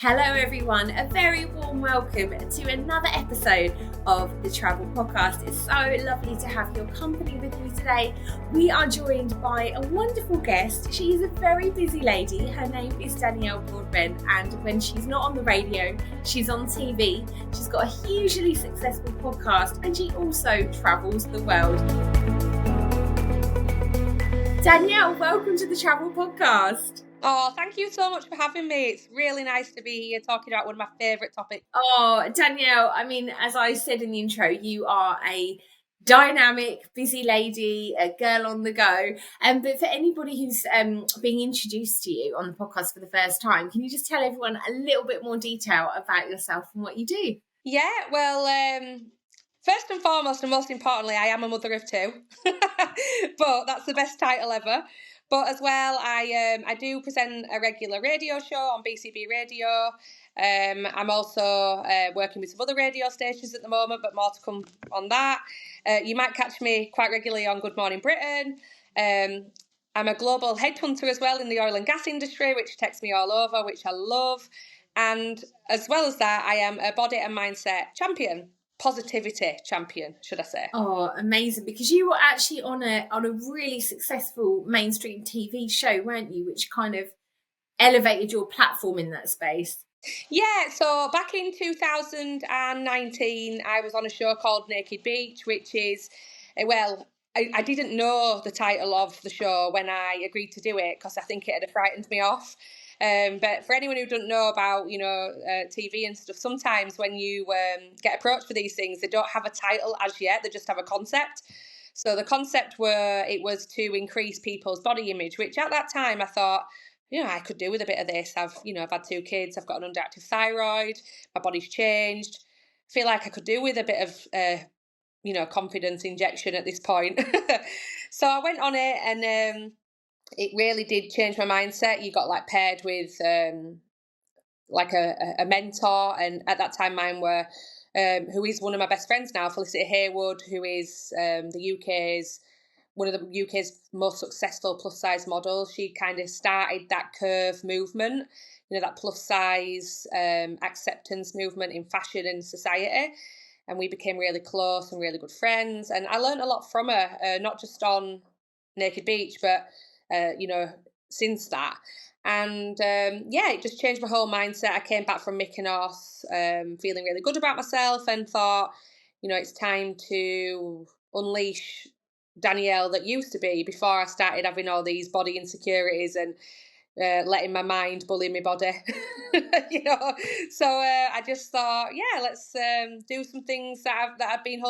Hello everyone, a very warm welcome to another episode of the Travel Podcast. It's so lovely to have your company with me today. We are joined by a wonderful guest. She's a very busy lady. Her name is Danielle Broadbent, and when she's not on the radio, she's on TV. She's got a hugely successful podcast and she also travels the world. Danielle, welcome to the Travel Podcast. Oh, thank you so much for having me. It's really nice to be here talking about one of my favourite topics. Oh, Danielle, I mean, as I said in the intro, you are a dynamic, busy lady, a girl on the go. But for anybody who's being introduced to you on the podcast for the first time, can you just tell everyone a little bit more detail about yourself and what you do? Yeah, well, first and foremost, and most importantly, I am a mother of two. But that's the best title ever. But as well, I do present a regular radio show on BCB Radio. I'm also working with some other radio stations at the moment, but more to come on that. You might catch me quite regularly on Good Morning Britain. I'm a global headhunter as well in the oil and gas industry, which takes me all over, which I love. And as well as that, I am a body and mindset champion. Positivity champion, should I say. Oh, amazing, because you were actually on a really successful mainstream TV show, weren't you, which kind of elevated your platform in that space? Yeah, so back in 2019 I was on a show called Naked Beach, which is, well, I didn't know the title of the show when I agreed to do it because I think it had frightened me off. But for anyone who doesn't know about, TV and stuff, sometimes when you get approached for these things, they don't have a title as yet, they just have a concept. So the concept was to increase people's body image, which at that time I thought, I could do with a bit of this. I've had 2 kids, I've got an underactive thyroid, my body's changed. I feel like I could do with a bit of, confidence injection at this point. So I went on it and it really did change my mindset. You got paired with like a mentor, and at that time mine were who is one of my best friends now, Felicity Haywood, who is one of the UK's most successful plus size models. She kind of started that curve movement, that plus size acceptance movement in fashion and society. And we became really close and really good friends. And I learned a lot from her, not just on Naked Beach, but since that. And it just changed my whole mindset. I came back from Mykonos feeling really good about myself and thought, it's time to unleash Danielle that used to be before I started having all these body insecurities and letting my mind bully my body. So I just thought, let's do some things that I've been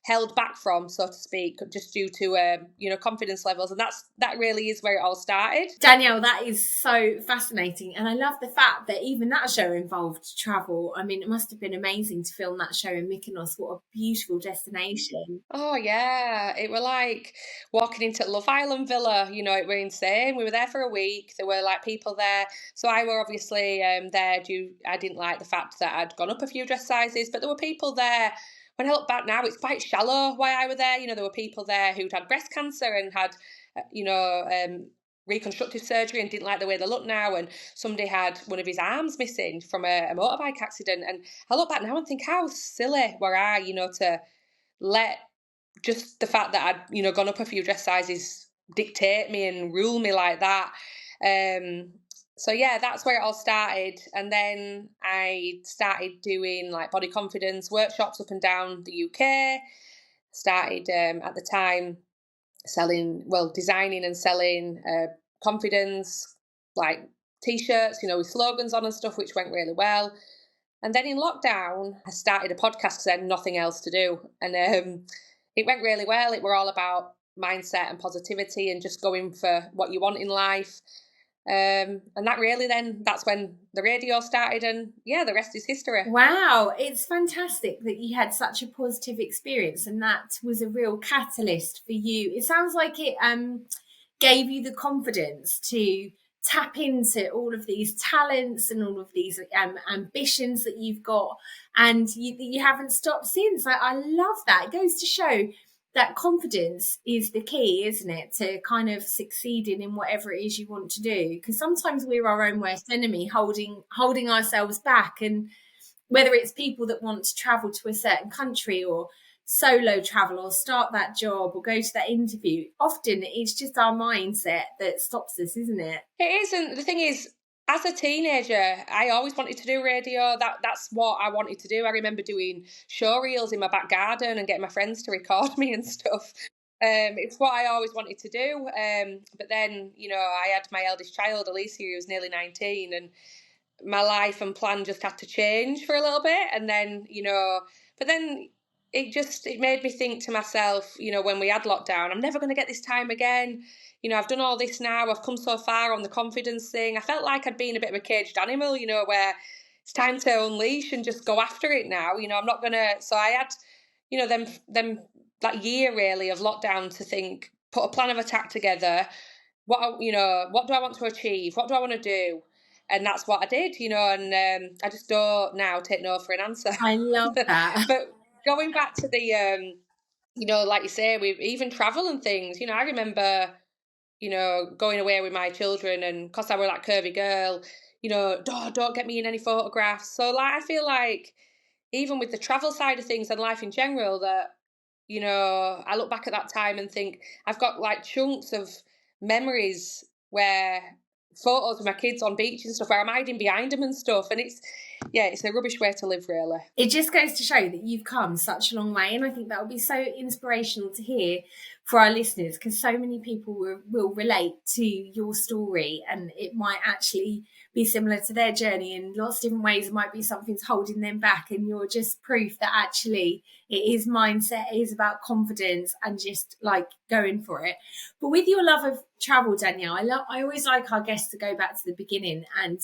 held back from, so to speak, just due to confidence levels, and that really is where it all started. Danielle, that is so fascinating, and I love the fact that even that show involved travel. I mean, it must have been amazing to film that show in Mykonos. What a beautiful destination! Oh yeah, it were like walking into Love Island Villa. It were insane. We were there for a week. There were people there, so I were obviously there due. I didn't like the fact that I'd gone up a few dress sizes, but there were people there. When I look back now, it's quite shallow why I were there. There were people there who'd had breast cancer and had reconstructive surgery and didn't like the way they look now, and somebody had one of his arms missing from a motorbike accident. And I look back now and think, how silly were I, to let just the fact that I'd gone up a few dress sizes dictate me and rule me like that. So that's where it all started. And then I started doing body confidence workshops up and down the UK. Started at the time designing and selling confidence t-shirts, with slogans on and stuff, which went really well. And then in lockdown, I started a podcast because I had nothing else to do. And it went really well. It were all about mindset and positivity and just going for what you want in life. And that's when the radio started, and the rest is history. Wow, it's fantastic that you had such a positive experience and that was a real catalyst for you. It sounds like it gave you the confidence to tap into all of these talents and all of these ambitions that you've got, and you haven't stopped since. I love that. It goes to show that confidence is the key, isn't it, to kind of succeeding in whatever it is you want to do? Because sometimes we're our own worst enemy, holding ourselves back. And whether it's people that want to travel to a certain country, or solo travel, or start that job, or go to that interview, often it's just our mindset that stops us, isn't it? It is, and the thing is, as a teenager, I always wanted to do radio. That's what I wanted to do. I remember doing show reels in my back garden and getting my friends to record me and stuff. It's what I always wanted to do. But then, I had my eldest child, Alicia, who was nearly 19, and my life and plan just had to change for a little bit. And then, but then it made me think to myself, when we had lockdown, I'm never going to get this time again. I've done all this now. I've come so far on the confidence thing. I felt like I'd been a bit of a caged animal, where it's time to unleash and just go after it now. I'm not going to. So I had, them that year really of lockdown to think, put a plan of attack together. What do I want to achieve? What do I want to do? And that's what I did, and I just don't now take no for an answer. I love that. But going back to the, like you say, we even travel and things, I remember, going away with my children, and because I were that curvy girl, don't get me in any photographs. So like, I feel like even with the travel side of things and life in general, that, I look back at that time and think I've got like chunks of memories where photos of my kids on beach and stuff where I'm hiding behind them and stuff, and it's a rubbish way to live, really. It just goes to show that you've come such a long way, and I think that will be so inspirational to hear for our listeners, because so many people will relate to your story, and it might actually be similar to their journey in lots of different ways. It might be something's holding them back, and you're just proof that actually it is mindset, it is about confidence and just like going for it. But with your love of travel, Danielle, I always like our guests to go back to the beginning and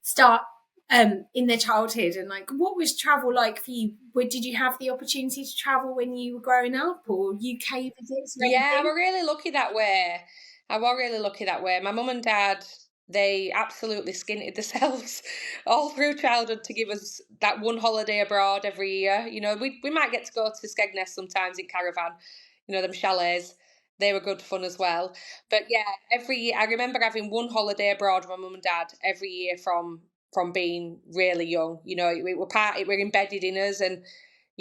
start in their childhood, and like, what was travel like for you? Did you have the opportunity to travel when you were growing up, or UK visits? Yeah, I was really lucky that way. My mum and dad, they absolutely skinted themselves all through childhood to give us that one holiday abroad every year. We might get to go to Skegness sometimes in caravan, them chalets. They were good fun as well. But yeah, every year, I remember having one holiday abroad with my mum and dad every year from being really young. It were embedded in us, and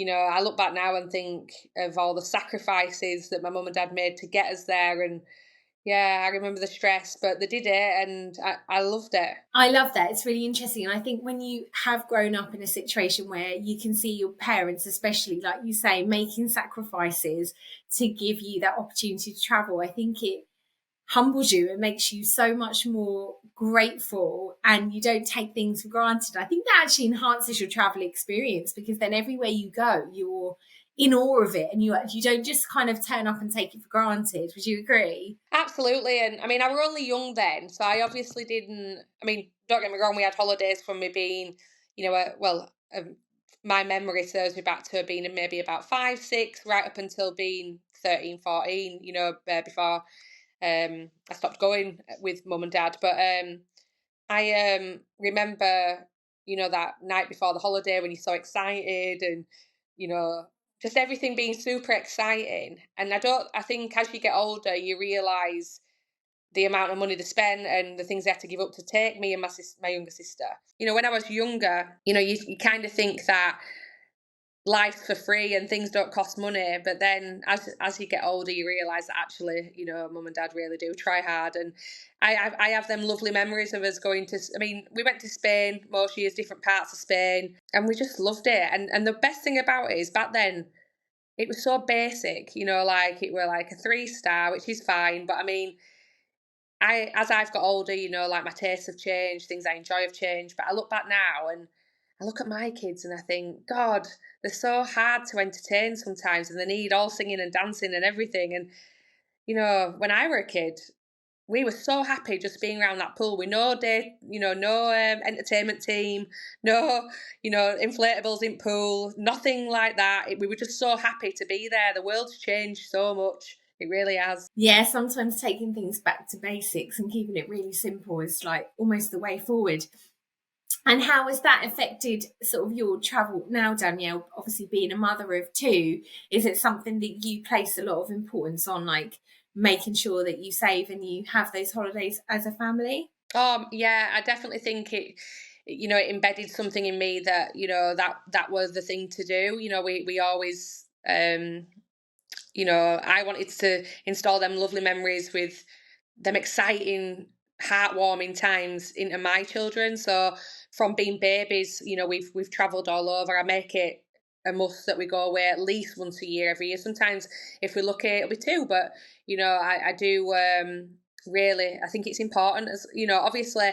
I look back now and think of all the sacrifices that my mum and dad made to get us there, and yeah, I remember the stress, but they did it, and I loved it. I love that. It's really interesting. And I think when you have grown up in a situation where you can see your parents, especially, like you say, making sacrifices to give you that opportunity to travel, I think it humbles you and makes you so much more grateful, and you don't take things for granted. I think that actually enhances your travel experience, because then everywhere you go, you're in awe of it, and you don't just kind of turn up and take it for granted. Would you agree? Absolutely. And I mean, I were only young then, so I obviously didn't. I mean, don't get me wrong, we had holidays from me being, my memory serves me back to being maybe about 5, 6, right up until being 13, 14, before I stopped going with mum and dad. But I remember, that night before the holiday when you're so excited, and, just everything being super exciting. And I think as you get older, you realise the amount of money they spend and the things they had to give up to take me and my younger sister. When I was younger, you kind of think that life's for free and things don't cost money, but then as you get older, you realise that actually, mum and dad really do try hard. And I have them lovely memories of us going to, we went to Spain most years, different parts of Spain, and we just loved it. And the best thing about it is back then it was so basic, like it were like a 3-star, which is fine, but as I've got older, like my tastes have changed, things I enjoy have changed. But I look back now and I look at my kids and I think, God, they're so hard to entertain sometimes, and they need all singing and dancing and everything. And, when I were a kid, we were so happy just being around that pool with no entertainment team, no, inflatables in pool, nothing like that. We were just so happy to be there. The world's changed so much. It really has. Yeah, sometimes taking things back to basics and keeping it really simple is like almost the way forward. And how has that affected sort of your travel now, Danielle? Obviously, being a mother of two, is it something that you place a lot of importance on, like making sure that you save and you have those holidays as a family? Yeah, I definitely think it embedded something in me that, that was the thing to do. We always, I wanted to install them lovely memories with them exciting, heartwarming times into my children. So from being babies, we've travelled all over. I make it a must that we go away at least once a year, every year. Sometimes if we're lucky, it'll be two. But I do really. I think it's important, as obviously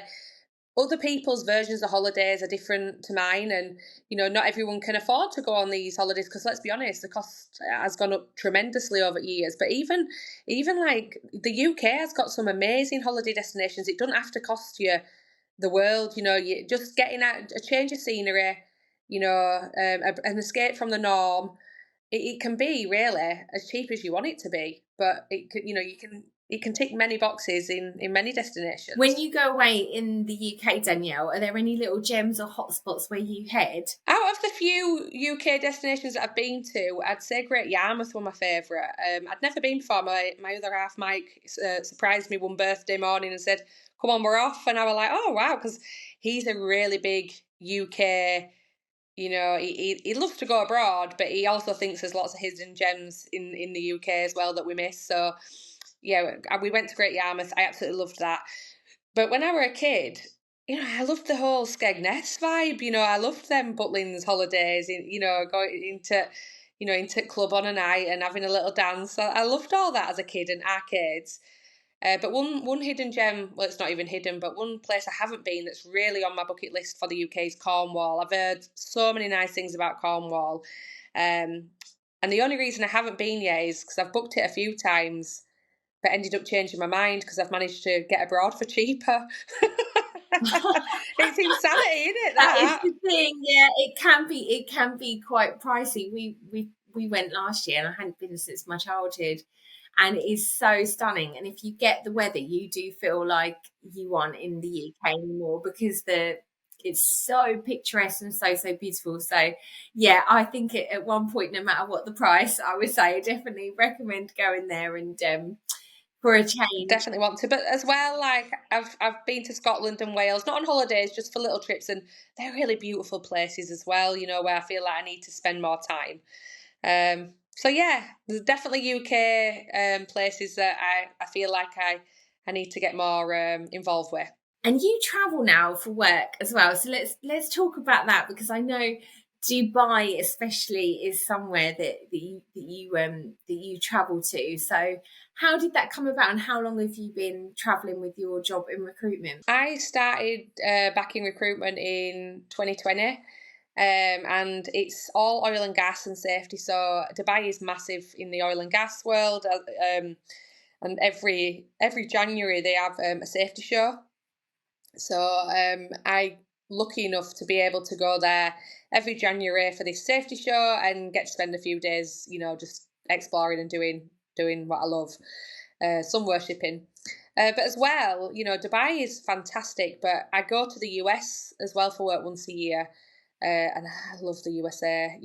other people's versions of holidays are different to mine, and not everyone can afford to go on these holidays, because let's be honest, the cost has gone up tremendously over years. But even like the UK has got some amazing holiday destinations. It doesn't have to cost you the world. You just getting out, a change of scenery, an escape from the norm. It can be really as cheap as you want it to be, but it can tick many boxes in many When destinations. you go away in the UK, Danielle, are there any little gems or hotspots where you head? Out of the few UK destinations that I've been to, I'd say Great Yarmouth were my favourite. I'd never been before. My other half, Mike, surprised me one birthday morning and said, "Come on, we're off." And I was like, "Oh wow," because he's a really big UK. He loves to go abroad, but he also thinks there's lots of hidden gems in the UK as well that we miss. So yeah, we went to Great Yarmouth. I absolutely loved that. But when I were a kid, I loved the whole Skegness vibe. I loved them Butlins holidays. Going into club on a night and having a little dance. I loved all that as a kid and arcades. But one hidden gem, well, it's not even hidden, but one place I haven't been that's really on my bucket list for the UK is Cornwall. I've heard so many nice things about Cornwall. Um, and the only reason I haven't been yet is because I've booked it a few times, but ended up changing my mind because I've managed to get abroad for cheaper. It's insanity, isn't it, That is that? the thing. Yeah, it can be quite pricey. We went last year, and I hadn't been since my childhood, and it is so stunning. And if you get the weather, you do feel like you aren't in the UK anymore, because the it's so picturesque and so beautiful. So yeah, I think at one point, no matter what the price, I would say I definitely recommend going there and for a change. Definitely want to. But as well, like I've been to Scotland and Wales, not on holidays, just for little trips, and they're really beautiful places as well, where I feel like I need to spend more time. So yeah, there's definitely UK places that I feel like I need to get more involved with. And you travel now for work as well, so let's talk about that, because I know Dubai especially is somewhere that you travel to. So how did that come about, and how long have you been traveling with your job in recruitment? I started back in recruitment in 2020. And it's all oil and gas and safety. So Dubai is massive in the oil and gas world, and every January they have a safety show. So I lucky enough to be able to go there every January for this safety show and get to spend a few days, just exploring and doing what I love, sun worshipping. But as well, Dubai is fantastic, but I go to the US as well for work once a year. And I love the USA,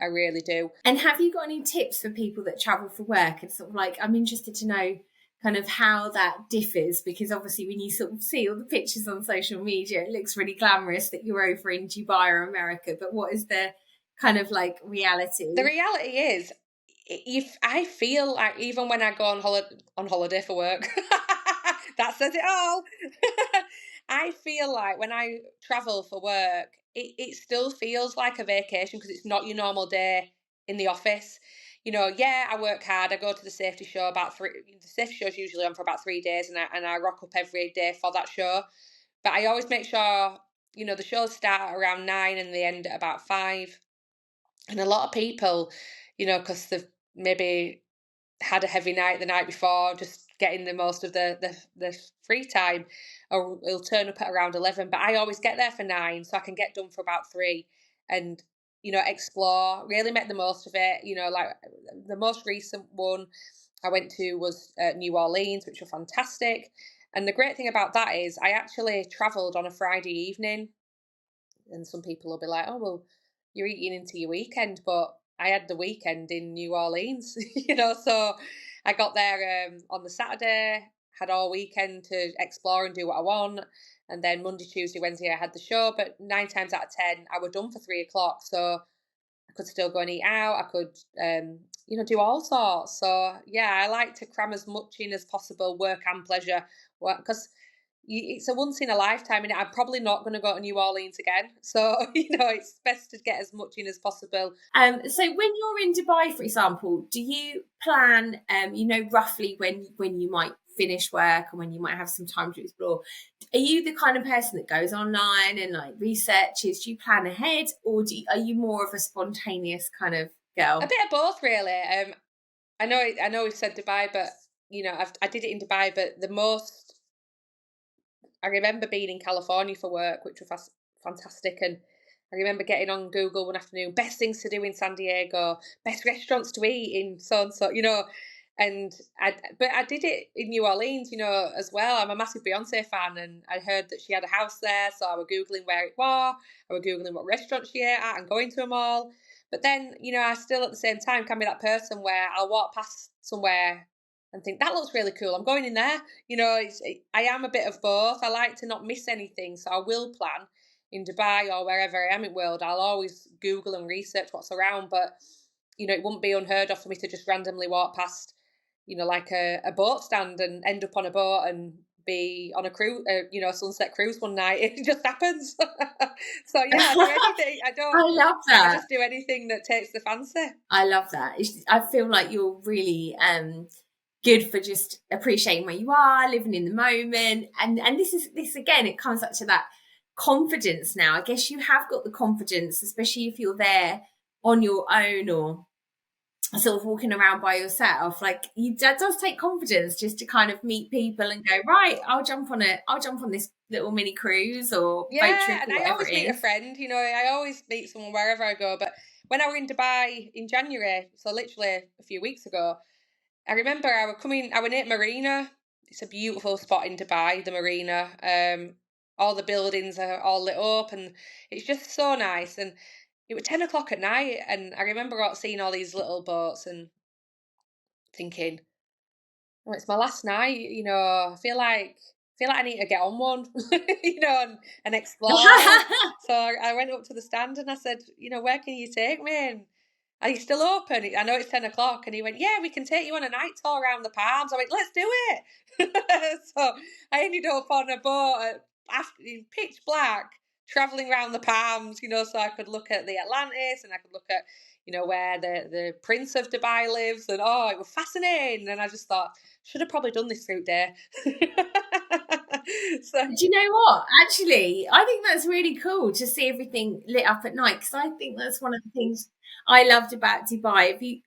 I really do. And have you got any tips for people that travel for work? And sort of like, I'm interested to know kind of how that differs, because obviously when you sort of see all the pictures on social media, it looks really glamorous that you're over in Dubai or America. But what is the kind of like The reality? reality is, if I feel like even when I go on holiday for work, that says it all. I feel like when I travel for work, it still feels like a vacation because it's not your normal day in the office. Yeah, I work hard. I go to the safety show about three. The safety show's usually on for about 3 days, and I rock up every day for that show. But I always make sure the shows start around 9 and they end at about 5. And a lot of people, because they've maybe had a heavy night the night before, just getting the most of the free time, or it'll turn up at around 11. But I always get there for 9, so I can get done for about 3, and explore, really make the most of it. Like the most recent one I went to was New Orleans, which were fantastic. And the great thing about that is I actually travelled on a Friday evening. and some people will be like, oh, well, you're eating into your weekend, but I had the weekend in New Orleans, so I got there on the Saturday, had all weekend to explore and do what I want. And then Monday, Tuesday, Wednesday, I had the show, but 9 times out of 10, I was done for 3 o'clock. So I could still go and eat out. I could, do all sorts. So yeah, I like to cram as much in as possible, work and pleasure, because it's a once in a lifetime, and I'm probably not going to go to New Orleans again. So it's best to get as much in as possible. So when you're in Dubai, for example, do you plan, roughly when you might finish work and when you might have some time to explore? Are you the kind of person that goes online and like researches? Do you plan ahead, or are you more of a spontaneous kind of girl? A bit of both, really. I know we've said Dubai, but I did it in Dubai, but the most I remember being in California for work, which was fantastic, and I remember getting on Google one afternoon, best things to do in San Diego, best restaurants to eat in so and so, but I did it in New Orleans, as well. I'm a massive Beyonce fan, and I heard that she had a house there, so I was Googling where it was, I was Googling what restaurants she ate at and going to them all. But then, I still at the same time can be that person where I'll walk past somewhere and think, that looks really cool, I'm going in there. I am a bit of both. I like to not miss anything, so I will plan in Dubai or wherever I am in the world. I'll always Google and research what's around, but it wouldn't be unheard of for me to just randomly walk past like a boat stand and end up on a boat and be on a cruise, a sunset cruise one night. It just happens. So yeah, I do anything. I love that. I just do anything that takes the fancy. I love that. I feel like you're really good for just appreciating where you are, living in the moment, and this again, it comes up to that confidence. Now I guess you have got the confidence, especially if you're there on your own or sort of walking around by yourself. Like that does take confidence just to kind of meet people and go, right, I'll jump on this little mini cruise or boat trip, or whatever. I always meet a friend, I always meet someone wherever I go. But when I were in Dubai in January, so literally a few weeks ago, I remember I was near Marina. It's a beautiful spot in Dubai, the Marina. All the buildings are all lit up and it's just so nice. And it was 10 o'clock at night, and I remember seeing all these little boats and thinking, oh, it's my last night, I feel like I need to get on one, and explore. So I went up to the stand and I said, where can you take me? And are you still open? I know it's 10 o'clock. And he went, yeah, we can take you on a night tour around the Palms. I went, let's do it. So I ended up on a boat after pitch black, traveling around the Palms, so I could look at the Atlantis and I could look at, where the Prince of Dubai lives. And it was fascinating. And I just thought, should have probably done this through day. So, do you know what? Actually, I think that's really cool to see everything lit up at night, because I think that's one of the things I loved about Dubai. Have you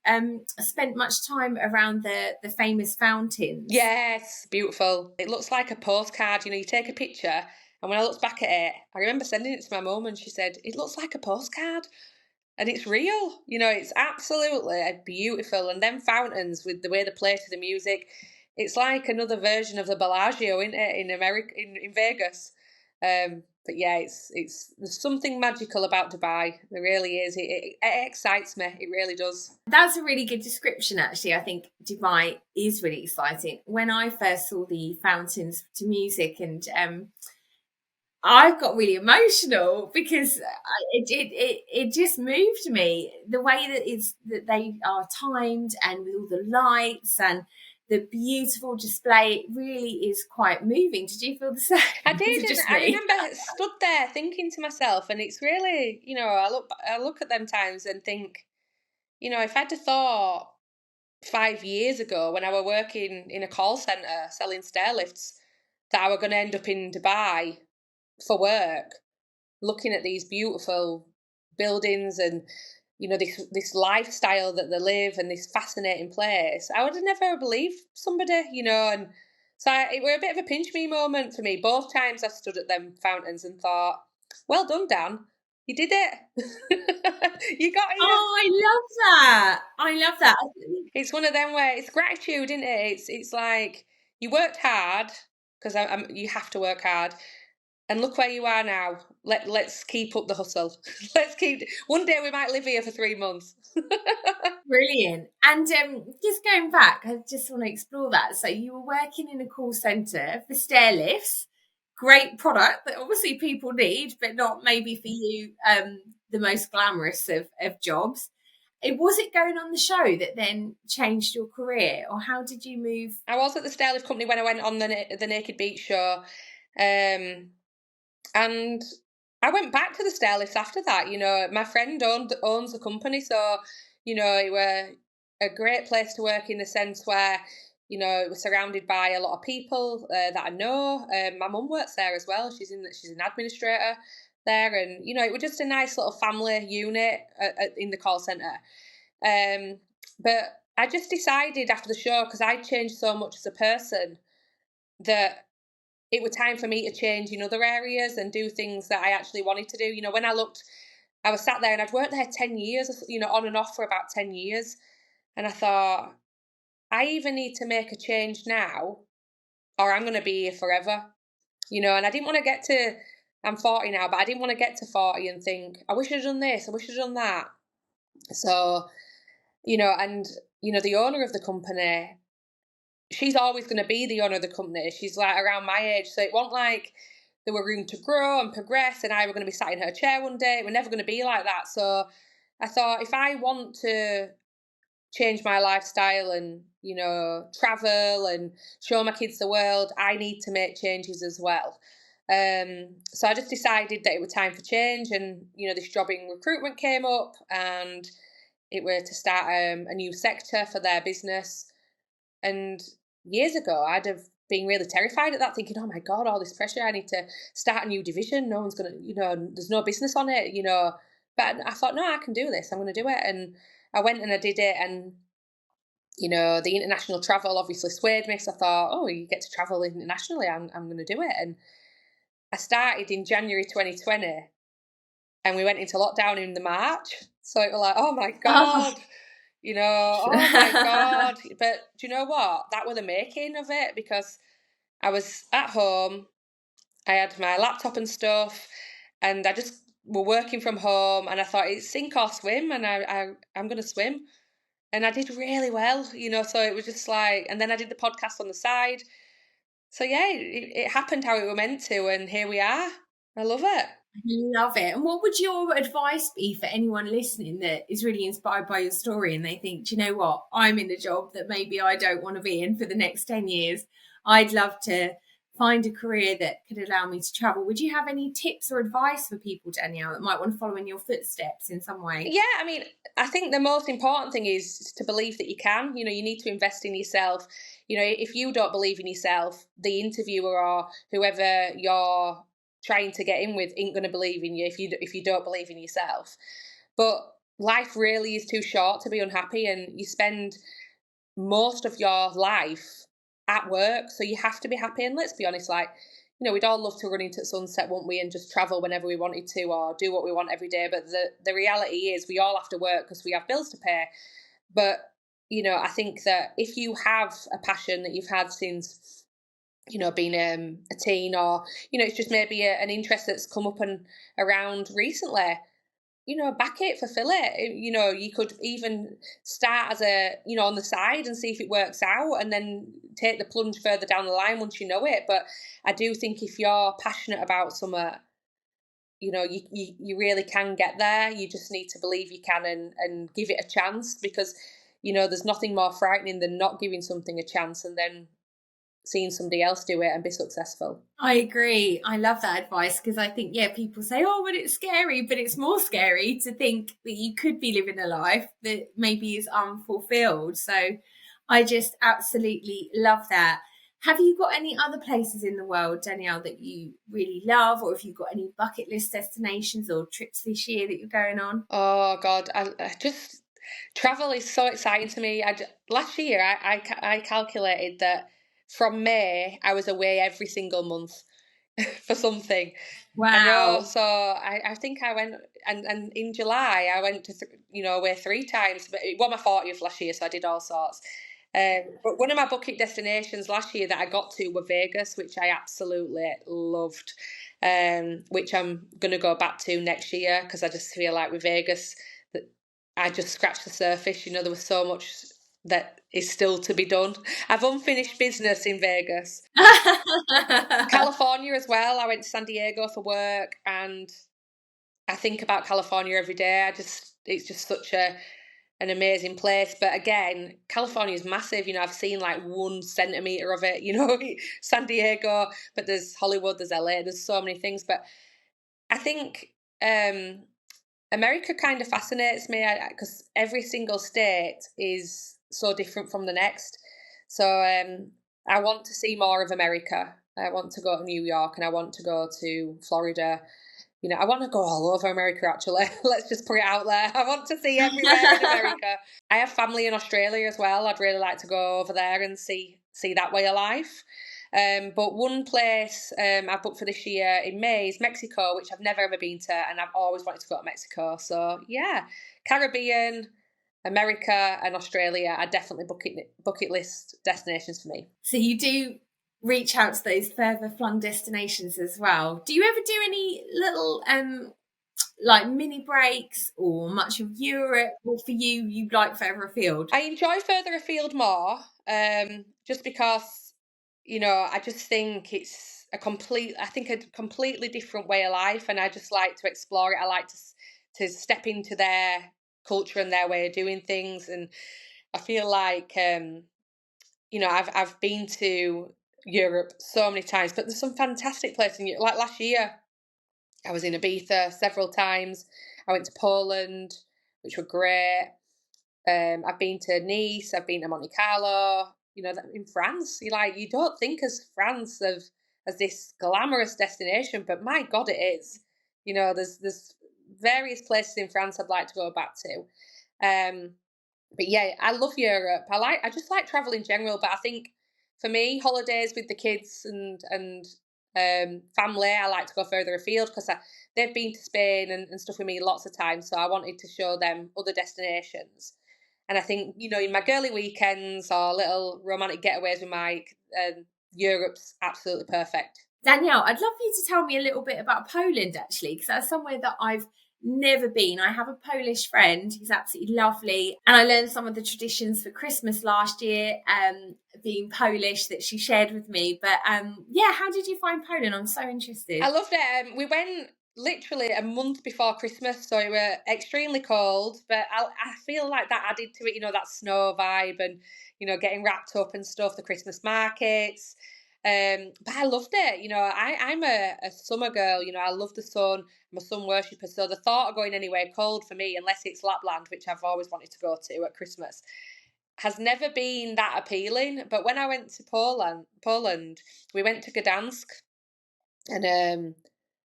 spent much time around the famous fountains? Yes, beautiful. It looks like a postcard. You take a picture, and when I looked back at it, I remember sending it to my mum, and she said, it looks like a postcard. And it's real, it's absolutely beautiful. And then fountains, with the way they play to the music, it's like another version of the Bellagio, isn't it, in America, in Vegas. But yeah, there's something magical about Dubai. There really is. It excites me. It really does. That's a really good description, actually. I think Dubai is really exciting. When I first saw the fountains to music, and I got really emotional because it just moved me. The way that they are timed, and with all the lights and the beautiful display, it really is quite moving. Did you feel the same? I did. I remember stood there thinking to myself, and it's really, I look at them times and think, if I'd have thought 5 years ago when I were working in a call centre selling stair lifts that I were going to end up in Dubai for work, looking at these beautiful buildings and this lifestyle that they live and this fascinating place, I would have never believed somebody, and so it were a bit of a pinch me moment for me. Both times I stood at them fountains and thought, well done, Dan, you did it. You got it. Oh, I love that. It's one of them where it's gratitude, isn't it? It's like you worked hard, because you have to work hard. And look where you are now. Let's keep up the hustle. One day we might live here for 3 months. Brilliant. And just going back, I just want to explore that. So you were working in a call centre for stair lifts. Great product that obviously people need, but not maybe for you the most glamorous of jobs. Was it going on the show that then changed your career, or how did you move? I was at the stair lift company when I went on the Naked Beach show, and I went back to the stair lifts after that. You know, my friend owns the company, so you know it were a great place to work in the sense where you know it was surrounded by a lot of people that I know. My mum works there as well. She's an administrator there, and you know it was just a nice little family unit in the call centre. But I just decided after the show, because I'd changed so much as a person, that it was time for me to change in other areas and do things that I actually wanted to do. You know, when I was sat there and I'd worked there 10 years, you know, on and off for about 10 years. And I thought, I either need to make a change now or I'm going to be here forever. You know, and I didn't want to I'm 40 now, but I didn't want to get to 40 and think, I wish I'd done this, I wish I'd done that. So, you know, and, you know, the owner of the company, she's always going to be the owner of the company. She's like around my age. So it wasn't like there were room to grow and progress and I were going to be sat in her chair one day. We're never going to be like that. So I thought if I want to change my lifestyle and, you know, travel and show my kids the world, I need to make changes as well. So I just decided that it was time for change, and you know this job in recruitment came up, and it were to start a new sector for their business. And years ago, I'd have been really terrified at that, thinking, oh my God, all this pressure, I need to start a new division. No one's going to, you know, there's no business on it, you know. But I thought, no, I can do this. I'm going to do it. And I went and I did it. And, you know, the international travel obviously swayed me. So I thought, oh, you get to travel internationally. I'm going to do it. And I started in January 2020 and we went into lockdown in the March. So it was like, oh my God. You know, oh my God. But do you know what? That was the making of it, because I was at home, I had my laptop and stuff, and I just were working from home, and I thought it's sink or swim, and I'm going to swim. And I did really well, you know, so it was just like, and then I did the podcast on the side. So yeah, it happened how it was meant to, and here we are. I love it. Love it. And what would your advice be for anyone listening that is really inspired by your story and they think, do you know what, I'm in a job that maybe I don't want to be in for the next 10 years. I'd love to find a career that could allow me to travel. Would you have any tips or advice for people, Danielle, that might want to follow in your footsteps in some way? Yeah, I mean, I think the most important thing is to believe that you can. You know, you need to invest in yourself. You know, if you don't believe in yourself, the interviewer or whoever you're trying to get in with ain't going to believe in you if you don't believe in yourself. But life really is too short to be unhappy, and you spend most of your life at work, so you have to be happy. And let's be honest, like, you know, we'd all love to run into sunset, won't we, and just travel whenever we wanted to or do what we want every day. But the reality is we all have to work because we have bills to pay. But, you know, I think that if you have a passion that you've had since, you know, being a teen, or, you know, it's just maybe an interest that's come up and around recently, you know, back it, fulfill it. You know, you could even start as you know, on the side and see if it works out, and then take the plunge further down the line once you know it. But I do think if you're passionate about something, you know, you really can get there. You just need to believe you can, and give it a chance, because, you know, there's nothing more frightening than not giving something a chance and then seeing somebody else do it and be successful. I agree. I love that advice, because I think, yeah, people say, oh, but it's scary, but it's more scary to think that you could be living a life that maybe is unfulfilled. So I just absolutely love that. Have you got any other places in the world, Danielle, that you really love, or have you got any bucket list destinations or trips this year that you're going on? Oh God, I just travel is so exciting to me. Last year I calculated that from May I was away every single month for something. I know, Wow. so I think I went, and in July I went to you know, away 3 times, but it was my 40th last year, so I did all sorts. But one of my bucket destinations last year that I got to were Vegas, which I absolutely loved, which I'm going to go back to next year because I just feel like with Vegas that I just scratched the surface. There was so much that is still to be done. I've unfinished business in Vegas. California as well. I went to San Diego for work, and I think about California every day. It's just such an amazing place. But again, California is massive. I've seen like 1 centimeter of it. San Diego, but there's Hollywood, there's LA, there's so many things. But I think America kind of fascinates me because every single state is so different from the next. So I want to see more of America. I want to go to New York and I want to go to Florida. I want to go all over America, actually. Let's just put it out there. I want to see everywhere in America. I have family in Australia as well. I'd really like to go over there and see that way of life. But one place I've booked for this year in May is Mexico, which I've never ever been to, and I've always wanted to go to Mexico. So yeah, Caribbean, America, and Australia are definitely bucket list destinations for me. So you do reach out to those further flung destinations as well. Do you ever do any little like mini breaks or much of Europe, or for you like further afield? I enjoy further afield more, just because I just think it's a completely different way of life, and I just like to explore it. I like to step into their culture and their way of doing things, and I feel like I've been to Europe so many times, but there's some fantastic places in Europe. Like last year, I was in Ibiza several times. I went to Poland, which were great. I've been to Nice. I've been to Monte Carlo. In France, you don't think as France as this glamorous destination, but my God, it is. There's various places in France I'd like to go back to. But yeah, I love Europe. I just like travel in general, but I think for me, holidays with the kids and family, I like to go further afield because they've been to Spain and stuff with me lots of times, so I wanted to show them other destinations. And I think, in my girly weekends or little romantic getaways with Mike, Europe's absolutely perfect. Danielle, I'd love for you to tell me a little bit about Poland, actually, because that's somewhere that I've never been. I have a Polish friend who's absolutely lovely, and I learned some of the traditions for Christmas last year, being Polish, that she shared with me. But yeah, how did you find Poland? I'm so interested. I loved it. We went literally a month before Christmas, so it were extremely cold, but I feel like that added to it, that snow vibe and, getting wrapped up and stuff, the Christmas markets. But I loved it. I'm a summer girl. I love the sun. I'm a sun worshipper. So the thought of going anywhere cold for me, unless it's Lapland, which I've always wanted to go to at Christmas, has never been that appealing. But when I went to Poland, we went to Gdansk, and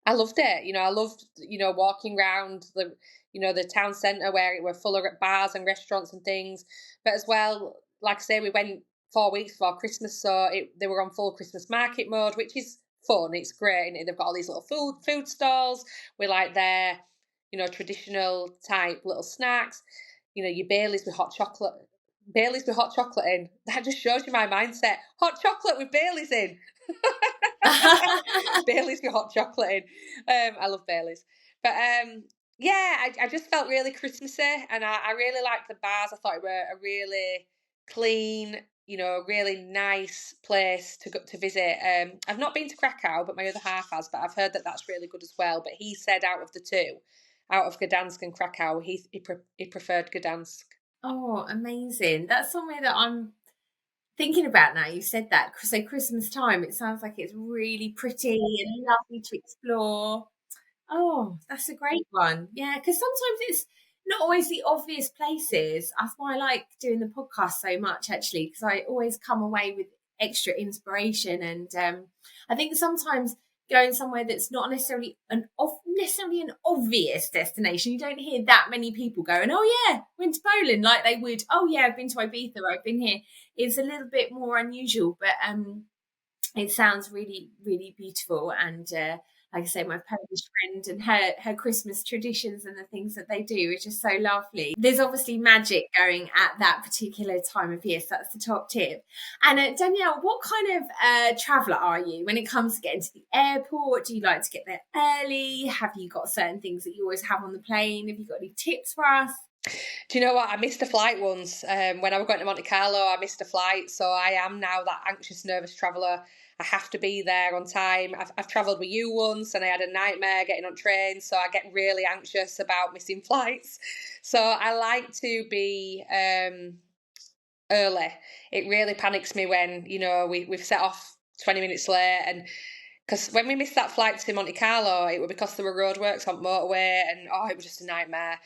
I loved it. I loved, walking around the town centre where it were full of bars and restaurants and things. But as well, like I say, we went 4 weeks before Christmas, so they were on full Christmas market mode, which is fun. It's great. And they've got all these little food stalls with like their, traditional type little snacks. Your Baileys with hot chocolate. Baileys with hot chocolate in. That just shows you my mindset. Hot chocolate with Baileys in. Baileys with hot chocolate in. I love Baileys. But yeah, I just felt really Christmassy, and I really liked the bars. I thought it were a really clean, really nice place to visit. I've not been to Krakow, but my other half has, but I've heard that that's really good as well. But he said out of the two, out of Gdansk and Krakow, he preferred Gdansk. Oh, amazing. That's somewhere that I'm thinking about now. You said that. So Christmas time, it sounds like it's really pretty and lovely to explore. Oh, that's a great one. Yeah, because sometimes it's not always the obvious places. That's why I like doing the podcast so much, actually, because I always come away with extra inspiration. And I think sometimes going somewhere that's not necessarily an obvious destination, you don't hear that many people going, oh yeah, went to Poland, like they would, oh yeah, I've been to Ibiza, I've been here. It's a little bit more unusual, but it sounds really, really beautiful and like I say, my Polish friend and her Christmas traditions and the things that they do are just so lovely. There's obviously magic going at that particular time of year, so that's the top tip. And Danielle, what kind of traveller are you when it comes to getting to the airport? Do you like to get there early? Have you got certain things that you always have on the plane? Have you got any tips for us? Do you know what? I missed a flight once. When I was going to Monte Carlo, I missed a flight. So I am now that anxious, nervous traveller. I have to be there on time. I've travelled with you once and I had a nightmare getting on trains. So I get really anxious about missing flights. So I like to be early. It really panics me when, we've set off 20 minutes late. And because when we missed that flight to Monte Carlo, it was because there were roadworks on motorway and, it was just a nightmare.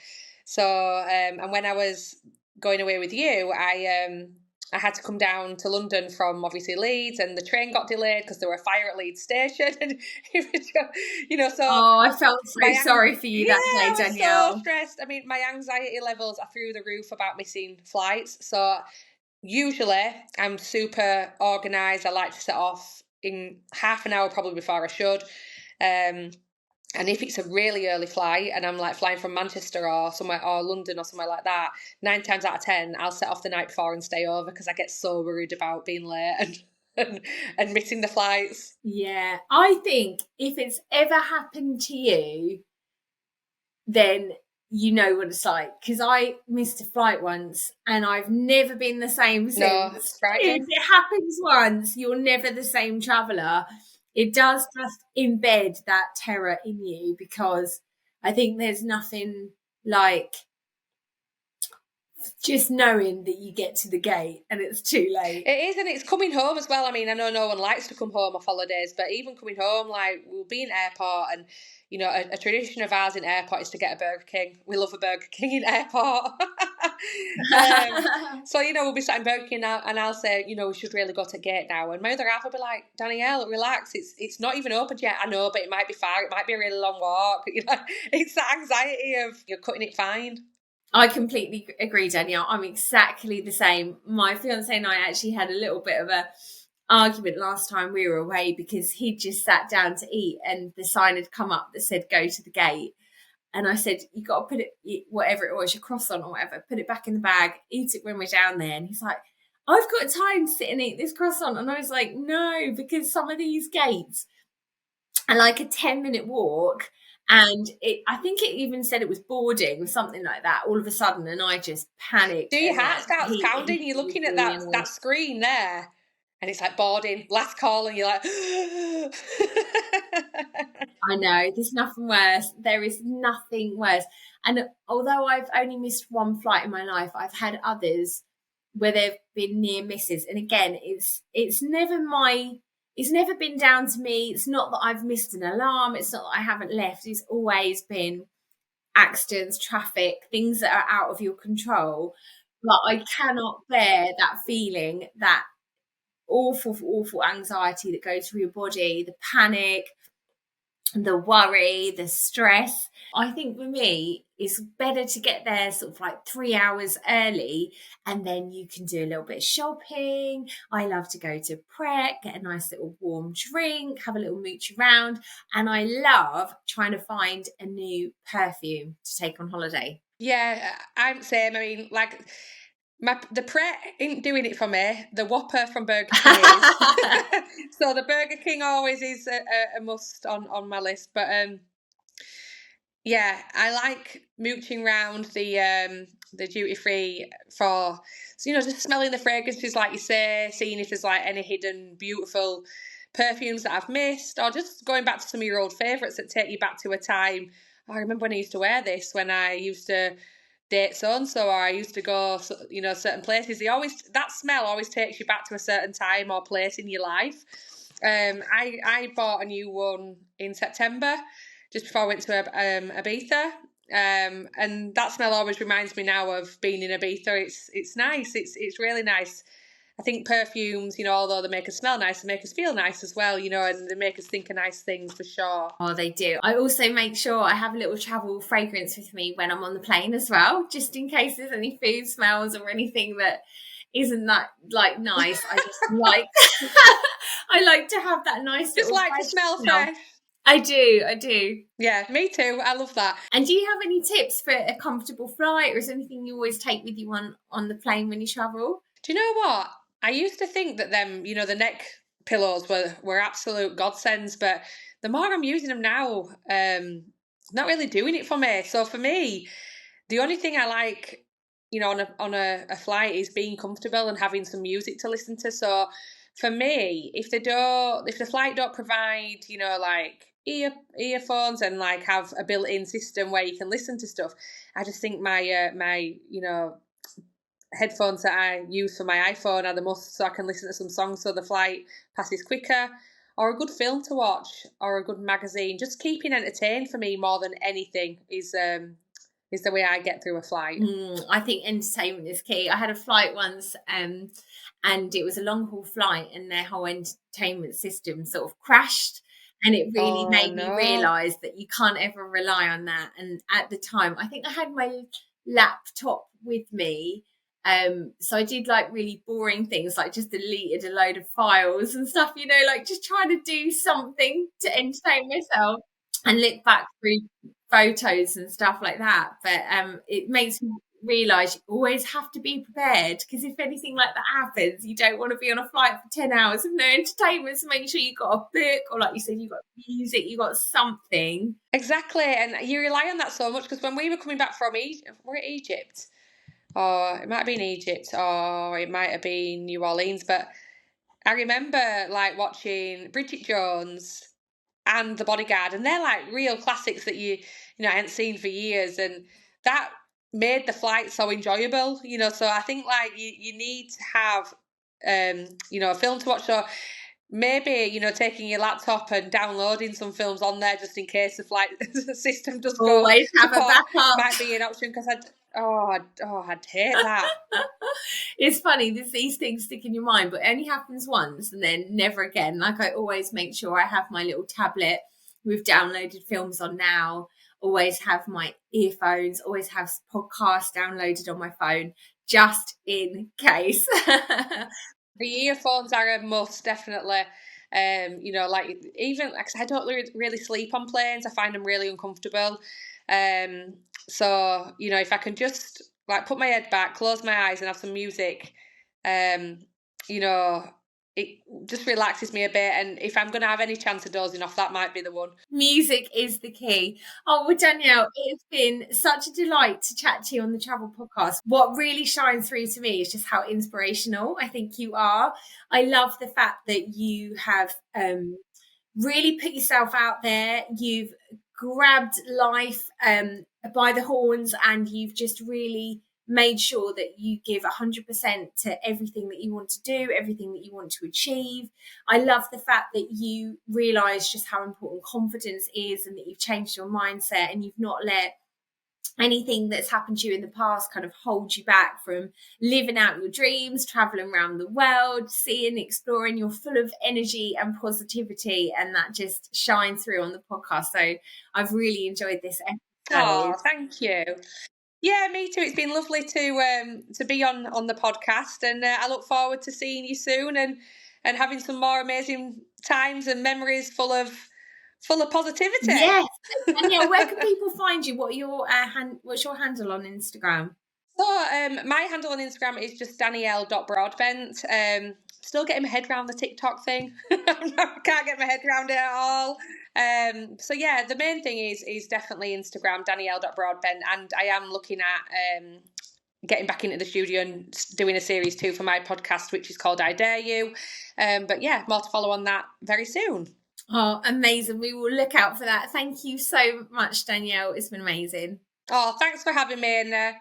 So, and when I was going away with you, I had to come down to London from obviously Leeds, and the train got delayed because there were a fire at Leeds station. And so I felt so sorry for you that day, Danielle. I was so stressed. I mean, my anxiety levels are through the roof about missing flights. So usually I'm super organised. I like to set off in half an hour probably before I should. And if it's a really early flight and I'm like flying from Manchester or somewhere or London or somewhere like that, 9 times out of 10, I'll set off the night before and stay over because I get so worried about being late and missing the flights. Yeah, I think if it's ever happened to you, then you know what it's like. Because I missed a flight once and I've never been the same since. No, it's frightening. If it happens once, you're never the same traveller. It does just embed that terror in you, because I think there's nothing like just knowing that you get to the gate and it's too late. It is, and it's coming home as well. I mean, I know no one likes to come home off holidays, but even coming home, like, we'll be in airport and, a tradition of ours in airport is to get a Burger King. We love a Burger King in airport. So, we'll be sat in Burger King now, and I'll say, we should really go to gate now. And my other half will be like, Danielle, relax. It's not even opened yet. I know, but it might be far. It might be a really long walk. It's that anxiety of you're cutting it fine. I completely agree, Danielle. I'm exactly the same. My fiance and I actually had a little bit of a argument last time we were away because he just sat down to eat and the sign had come up that said go to the gate. And I said, you got to put it, whatever it was, your croissant or whatever, put it back in the bag, eat it when we're down there. And he's like, I've got time to sit and eat this croissant. And I was like, no, because some of these gates are like a 10-minute walk. And I think it even said it was boarding or something like that all of a sudden. And I just panicked. Do your heart starts pounding? You're looking at that screen there. And it's like boarding, last call, and you're like... I know, there's nothing worse. There is nothing worse. And although I've only missed one flight in my life, I've had others where they've been near misses. And again, it's never been down to me. It's not that I've missed an alarm. It's not that I haven't left. It's always been accidents, traffic, things that are out of your control. But I cannot bear that feeling, that awful anxiety that goes through your body, the panic, the worry, the stress. I think for me, it's better to get there sort of like 3 hours early, and then you can do a little bit of shopping. I love to go to Pret, get a nice little warm drink, have a little mooch around, and I love trying to find a new perfume to take on holiday. Yeah, I'm the same. I mean, like... the Pret ain't doing it for me. The Whopper from Burger King is. So the Burger King always is a must on my list. But yeah, I like mooching around the duty free for, just smelling the fragrances, like you say, seeing if there's like any hidden beautiful perfumes that I've missed, or just going back to some of your old favourites that take you back to a time. I remember when I used to wear this, when I used to date so-and-so, or I used to go, certain places. That smell always takes you back to a certain time or place in your life. I bought a new one in September, just before I went to Ibiza. And that smell always reminds me now of being in Ibiza. It's nice. It's really nice. I think perfumes, although they make us smell nice, they make us feel nice as well, and they make us think of nice things for sure. Oh, they do. I also make sure I have a little travel fragrance with me when I'm on the plane as well, just in case there's any food smells or anything that isn't that like nice. I just like I like to have that nice. Just like to smell fresh. I do. Yeah, me too. I love that. And do you have any tips for a comfortable flight, or is there anything you always take with you on the plane when you travel? Do you know what? I used to think that them, the neck pillows were absolute godsends, but the more I'm using them now, not really doing it for me. So for me, the only thing I like, on a flight is being comfortable and having some music to listen to. So for me, if the flight don't provide, like earphones and like have a built-in system where you can listen to stuff, I just think my headphones that I use for my iPhone are the must, so I can listen to some songs so the flight passes quicker, or a good film to watch, or a good magazine. Just keeping entertained for me more than anything is the way I get through a flight. I think entertainment is key. I had a flight once, and it was a long haul flight, and their whole entertainment system sort of crashed. And it really made me realise that you can't ever rely on that. And at the time, I think I had my laptop with me. So I did like really boring things, like just deleted a load of files and stuff, like just trying to do something to entertain myself and look back through photos and stuff like that. But it makes me realise you always have to be prepared, because if anything like that happens, you don't want to be on a flight for 10 hours with no entertainment. So make sure you've got a book, or like you said, you've got music, you've got something. Exactly. And you rely on that so much, because when we were coming back from Egypt, or it might have been Egypt, or it might have been New Orleans, but I remember like watching Bridget Jones and The Bodyguard, and they're like real classics that I hadn't seen for years, and that made the flight so enjoyable, so I think like you need to have a film to watch, so maybe taking your laptop and downloading some films on there just in case the flight system does always go have a backup might be an option, because I'd hate that. It's funny, these things stick in your mind, but it only happens once and then never again. Like I always make sure I have my little tablet with downloaded films on now, always have my earphones, always have podcasts downloaded on my phone, just in case. The earphones are a must, definitely. Like even like I don't really sleep on planes. I find them really uncomfortable. So if I can just like put my head back, close my eyes, and have some music, it just relaxes me a bit. And if I'm going to have any chance of dozing off, that might be the one. Music is the key. Oh, well, Danielle, it's been such a delight to chat to you on the Travel Podcast. What really shines through to me is just how inspirational I think you are. I love the fact that you have really put yourself out there. You've grabbed life by the horns, and you've just really made sure that you give 100% to everything that you want to do, everything that you want to achieve. I love the fact that you realise just how important confidence is, and that you've changed your mindset, and you've not let anything that's happened to you in the past kind of hold you back from living out your dreams, traveling around the world, seeing, exploring. You're full of energy and positivity, and that just shines through on the podcast. So I've really enjoyed this episode. Oh, thank you. Yeah, me too. It's been lovely to be on the podcast, and I look forward to seeing you soon and having some more amazing times and memories full of positivity. Yes. Danielle, where can people find you? What's your handle on Instagram? So my handle on Instagram is just Danielle.Broadbent. Still getting my head around the TikTok thing. I can't get my head around it at all. So yeah, the main thing is definitely Instagram, Danielle.Broadbent, and I am looking at getting back into the studio and doing a series 2 for my podcast, which is called I Dare You. But yeah, more to follow on that very soon. Oh, amazing. We will look out for that. Thank you so much, Danielle. It's been amazing. Oh, thanks for having me, and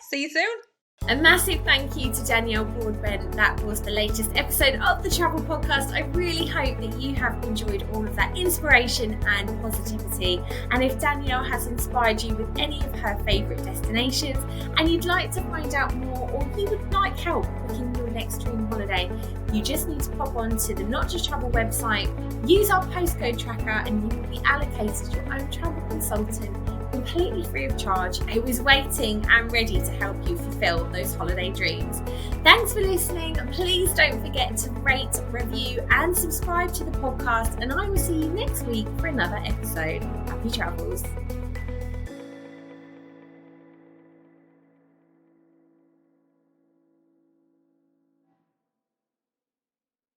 see you soon. A massive thank you to Danielle Broadbent. That was the latest episode of the Travel Podcast. I really hope that you have enjoyed all of that inspiration and positivity. And if Danielle has inspired you with any of her favourite destinations, and you'd like to find out more, or you would like help booking your next dream holiday, you just need to pop on to the Not Just Travel website, use our postcode tracker, and you will be allocated your own travel consultant completely free of charge, who is waiting and ready to help you fulfill those holiday dreams. Thanks for listening. Please don't forget to rate, review and subscribe to the podcast, and I will see you next week for another episode. Happy travels.